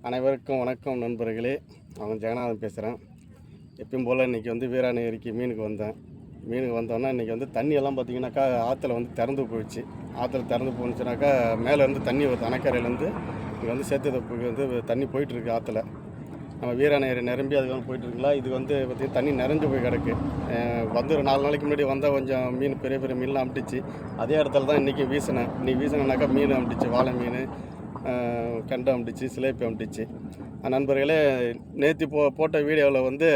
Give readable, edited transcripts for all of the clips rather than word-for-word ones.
அனைவருக்கும் வணக்கம் நண்பர்களே. அவன் ஜெகநாதன் பேசுகிறேன். எப்பயும் போல் இன்றைக்கி வந்து வீராணை ஏரிக்கு மீனுக்கு வந்தேன். மீனுக்கு வந்தோன்னா இன்றைக்கி வந்து தண்ணியெல்லாம் பார்த்திங்கனாக்கா ஆற்றுல வந்து திறந்து போயிடுச்சு. ஆற்றுல திறந்து போணுச்சுனாக்கா மேலேருந்து தண்ணி வருது. அணைக்கரையிலேருந்து இங்கே வந்து சேத்துதப்புக்கு வந்து தண்ணி போயிட்டுருக்கு ஆற்றுல. நம்ம வீராணை ஏரி நிரம்பி அதுக்கு வந்து போயிட்டுருக்குங்களா. இது வந்து பார்த்திங்கன்னா தண்ணி நிறைஞ்சு போய் கிடக்கு. வந்து ஒரு 4 நாளைக்கு முன்னாடி வந்தால் கொஞ்சம் மீன் பெரிய பெரிய மீன்லாம் அம்பிட்டுச்சு. அதே இடத்துல தான் இன்றைக்கி வீசினேன். இன்றைக்கி வீசினேனாக்கா மீன் அம்பிட்டுச்சு. வாழை மீன், கெண்டை அம்பிட்டுச்சு, சிலேப்பி அம்பிட்டுச்சு. நண்பர்களே, நேற்று போட்ட வீடியோவில் வந்து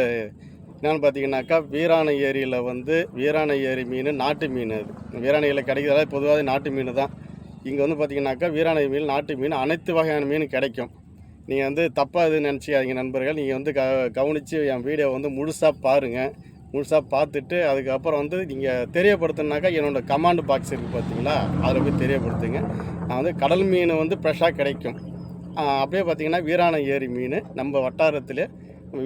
என்னென்னு பார்த்தீங்கன்னாக்கா வீராணை ஏரியில் வந்து வீராணை ஏரி மீன் நாட்டு மீன். அது வீராணையில் கிடைக்கிறதா பொதுவாக நாட்டு மீன் தான். இங்கே வந்து பார்த்திங்கனாக்கா வீராணை மீன் நாட்டு மீன் அனைத்து வகையான மீன் கிடைக்கும். நீங்கள் வந்து தப்பாக இது நினச்சிக்காதீங்க நண்பர்கள். நீங்கள் வந்து கவனித்து என் வீடியோ வந்து முழுசாக பாருங்கள். முழுசாக பார்த்துட்டு அதுக்கப்புறம் வந்து நீங்கள் தெரியப்படுத்தினாக்கா என்னோடய கமாண்ட் பாக்ஸ் இருக்குது பார்த்தீங்களா, அதில் போய் தெரியப்படுத்துங்க. நான் வந்து கடல் மீன் வந்து ஃப்ரெஷ்ஷாக கிடைக்கும். அப்படியே பார்த்திங்கன்னா வீராணை ஏரி மீன் நம்ம வட்டாரத்தில்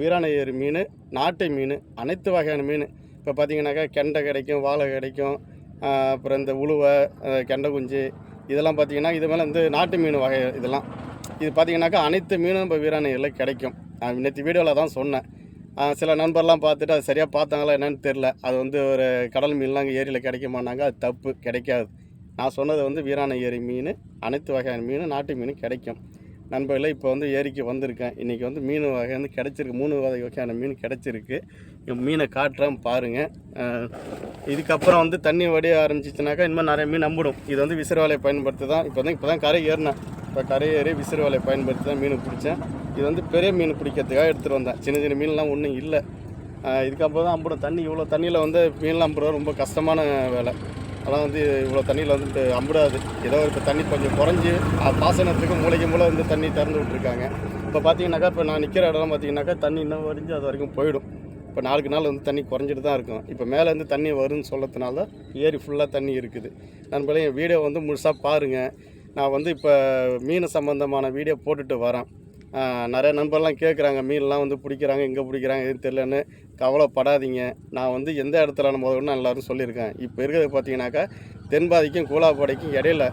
வீராணை ஏரி மீன் நாட்டு மீன் அனைத்து வகையான மீன். இப்போ பார்த்திங்கனாக்கா கெண்டை கிடைக்கும், வாழை கிடைக்கும், அப்புறம் இந்த உளுவை, கெண்டை குஞ்சு, இதெல்லாம் பார்த்திங்கன்னா இது மேலே வந்து நாட்டு மீன் வகை. இதெல்லாம் இது பார்த்திங்கனாக்கா அனைத்து மீனும் இப்போ வீராணை ஏரியில் கிடைக்கும். நான் நேற்று வீடியோவில் தான் சொன்னேன். சில நண்பர்லாம் பார்த்துட்டு அது சரியாக பார்த்தாங்களா என்னன்னு தெரில. அது வந்து ஒரு கடல் மீன்லாம் அங்கே ஏரியில் கிடைக்குமானாங்க. அது தப்பு, கிடைக்காது. நான் சொன்னது வந்து வீராணை ஏரி மீன் அனைத்து வகையான மீன் நாட்டு மீன் கிடைக்கும். நண்பர்களே, இப்போ வந்து ஏரிக்கு வந்திருக்கேன். இன்றைக்கி வந்து மீன் வகை வந்து கிடச்சிருக்கு. 3 வகையான மீன் கிடச்சிருக்கு. மீனை காட்டுறேன் பாருங்கள். இதுக்கப்புறம் வந்து தண்ணி வடிய ஆரம்பிச்சிச்சுனாக்கா இனிமேல் நிறைய மீன் நம்பிடும். இது வந்து விசிறு வலையை பயன்படுத்தி தான் இப்போ தான் கரை ஏறினேன். இப்போ கரை ஏறி விசிறு வலையை பயன்படுத்தி தான் மீன் பிடிச்சேன். இது வந்து பெரிய மீன் பிடிக்கிறதுக்காக எடுத்துகிட்டு வந்தேன். சின்ன சின்ன மீன்லாம் ஒன்றும் இல்லை. இதுக்கப்புறம் தான் அம்பிடும். தண்ணி இவ்வளோ தண்ணியில் வந்து மீன்லாம் அம்பிடுறது ரொம்ப கஷ்டமான வேலை. அதெல்லாம் வந்து இவ்வளோ தண்ணியில் வந்துட்டு அம்பிடாது. ஏதோ இப்போ தண்ணி கொஞ்சம் குறைஞ்சி பாசனத்துக்கு மூளைக்கு மூளை வந்து தண்ணி திறந்து விட்ருக்காங்க. இப்போ பார்த்தீங்கன்னாக்கா இப்போ நான் நிற்கிற இடம்லாம் பார்த்தீங்கன்னாக்கா தண்ணி இன்னும் வரைஞ்சி அது வரைக்கும் போயிடும். இப்போ நாளுக்கு நாள் வந்து தண்ணி குறைஞ்சிட்டு தான் இருக்கும். இப்போ மேலேருந்து தண்ணி வரும்னு சொல்லத்துனால ஏரி ஃபுல்லாக தண்ணி இருக்குது. நண்பர்களே, என் வீடியோ வந்து முழுசாக பாருங்கள். நான் வந்து இப்போ மீன் சம்மந்தமான வீடியோ போட்டுட்டு வரேன். நிறைய நண்பர்லாம் கேட்குறாங்க, மீன்லாம் வந்து பிடிக்கிறாங்க, எங்கே பிடிக்கிறாங்க எதுவும் தெரிலன்னு. கவலைப்படாதீங்க. நான் வந்து எந்த இடத்துல முதல்ல எல்லோரும் சொல்லியிருக்கேன். இப்போ இருக்கிறது பார்த்தீங்கன்னாக்கா தென்பாதிக்கும் கூலாப்பாடிக்கும் இடையில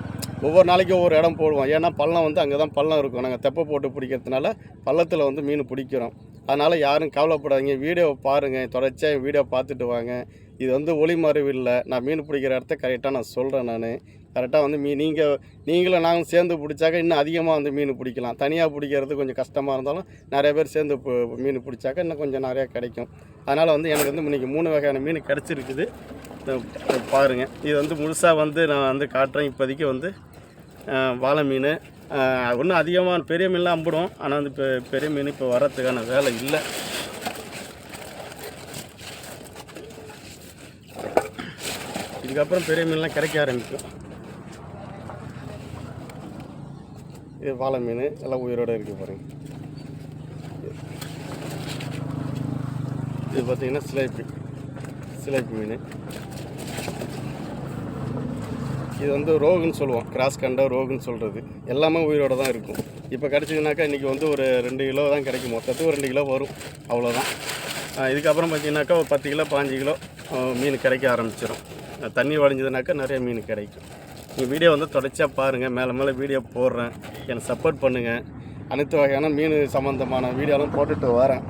ஒவ்வொரு நாளைக்கும் ஒவ்வொரு இடம் போடுவோம். ஏன்னா பள்ளம் வந்து அங்கே தான் பள்ளம் இருக்கும். நாங்கள் தெப்பை போட்டு பிடிக்கிறதுனால பள்ளத்தில் வந்து மீன் பிடிக்கிறோம். அதனால் யாரும் கவலைப்படாதீங்க. வீடியோவை பாருங்கள். தொடர்ச்சியாக வீடியோ பார்த்துட்டு வாங்க. இது வந்து ஒளிமறைவு இல்லை. நான் மீன் பிடிக்கிற இடத்த கரெக்டாக நான் சொல்கிறேன். நான் கரெக்டாக வந்து நீங்களும் நாங்களும் சேர்ந்து பிடிச்சாக்க இன்னும் அதிகமாக வந்து மீன் பிடிக்கலாம். தனியாக பிடிக்கிறது கொஞ்சம் கஷ்டமாக இருந்தாலும் நிறைய பேர் சேர்ந்து மீன் பிடிச்சாக்க இன்னும் கொஞ்சம் நிறையா கிடைக்கும். அதனால் வந்து எனக்கு வந்து இன்றைக்கி 3 வகையான மீன் கிடச்சிருக்குது. பாருங்கள். இது வந்து முழுசாக வந்து நான் வந்து காட்டுறேன். இப்போதைக்கு வந்து வாழை மீன் ஒன்றும் அதிகமாக பெரிய மீன்லாம் அம்பிடும். ஆனால் வந்து இப்போ பெரிய மீன் இப்போ வர்றதுக்கான வேலை இல்லை. இதுக்கப்புறம் பெரிய மீன்லாம் கிடைக்க ஆரம்பிக்கும். இது வாழை மீன் எல்லாம் உயிரோடு இருக்குது பாருங்கள். இது பார்த்திங்கன்னா சிலேப்பி மீன். இது வந்து ரோகுன்னு சொல்லுவோம். கிராஸ் கண்டை ரோகுன்னு சொல்கிறது. எல்லாமே உயிரோடு தான் இருக்கும். இப்போ கிடச்சிதுனாக்கா இன்றைக்கி வந்து ஒரு 2 கிலோ தான் கிடைக்கும். மொத்தத்துக்கு 2 கிலோ வரும், அவ்வளோதான். இதுக்கப்புறம் பார்த்திங்கனாக்கா ஒரு 10 கிலோ 15 கிலோ மீன் கிடைக்க ஆரம்பிச்சிடும். தண்ணி வடிஞ்சதுனாக்கா நிறைய மீன் கிடைக்கும். நீங்கள் வீடியோ வந்து தொடர்ச்சியாக பாருங்கள். மேலே வீடியோ போடுறேன். எனக்கு சப்போர்ட் பண்ணுங்கள். அனைத்து வகையான மீன் சம்மந்தமான வீடியோலாம் போட்டுட்டு வரேன்.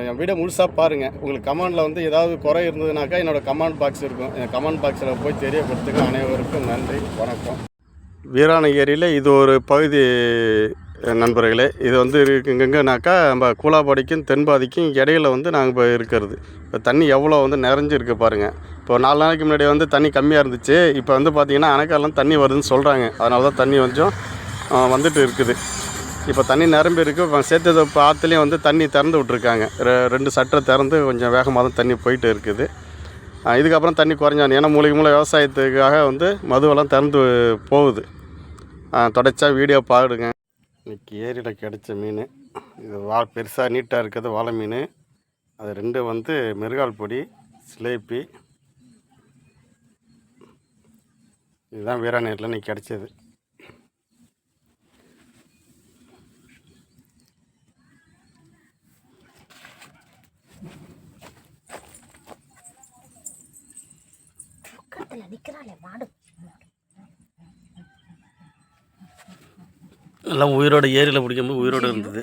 என் வீடியோ முழுசாக பாருங்கள். உங்களுக்கு கமெண்டில் வந்து ஏதாவது குறை இருந்ததுனாக்கா என்னோடய கமெண்ட் பாக்ஸ் இருக்கும். என் கமெண்ட் பாக்ஸில் போய் தெரியப்படுத்துங்க. அனைவருக்கும் நன்றி, வணக்கம். வீராணை ஏரியில் இது ஒரு பகுதி நண்பர்களே. இது வந்து எங்கெங்கனாக்கா நம்ம கூலாப்பாடிக்கும் தென்பாதிக்கும் இடையில வந்து நாங்கள் இப்போ இருக்கிறது. இப்போ தண்ணி எவ்வளோ வந்து நிறைஞ்சிருக்கு பாருங்கள். இப்போ 4 நாளைக்கு முன்னாடி வந்து தண்ணி கம்மியாக இருந்துச்சு. இப்போ வந்து பார்த்திங்கன்னா அணைக்கெல்லாம் தண்ணி வருதுன்னு சொல்கிறாங்க. அதனால தான் தண்ணி கொஞ்சம் வந்துட்டு இருக்குது. இப்போ தண்ணி நிரம்பி இருக்குது. இப்போ சேத்துதப்பு ஆற்றுலேயும் வந்து தண்ணி திறந்து விட்ருக்காங்க. 2 சட்டரை திறந்து கொஞ்சம் வேகமாக தான் தண்ணி போயிட்டு இருக்குது. இதுக்கப்புறம் தண்ணி குறைஞ்சானு. ஏன்னா மூலிகை விவசாயத்துக்காக வந்து மதுவெல்லாம் திறந்து போகுது. தொடர்ச்சியாக வீடியோ பாருங்க. இன்றைக்கி ஏரியில் கிடைச்ச மீன் இது பெருசாக நீட்டாக இருக்கிறது வாழை மீன். அது 2 வந்து மிருகால் பொடி, சிலேப்பி. இதுதான் வீராணை ஏரியில் இன்றைக்கி கிடைச்சது. நிற்கிறாளே மாடு. எல்லாம் உயிரோட ஏரியில் பிடிக்கும்போது உயிரோடு இருந்தது.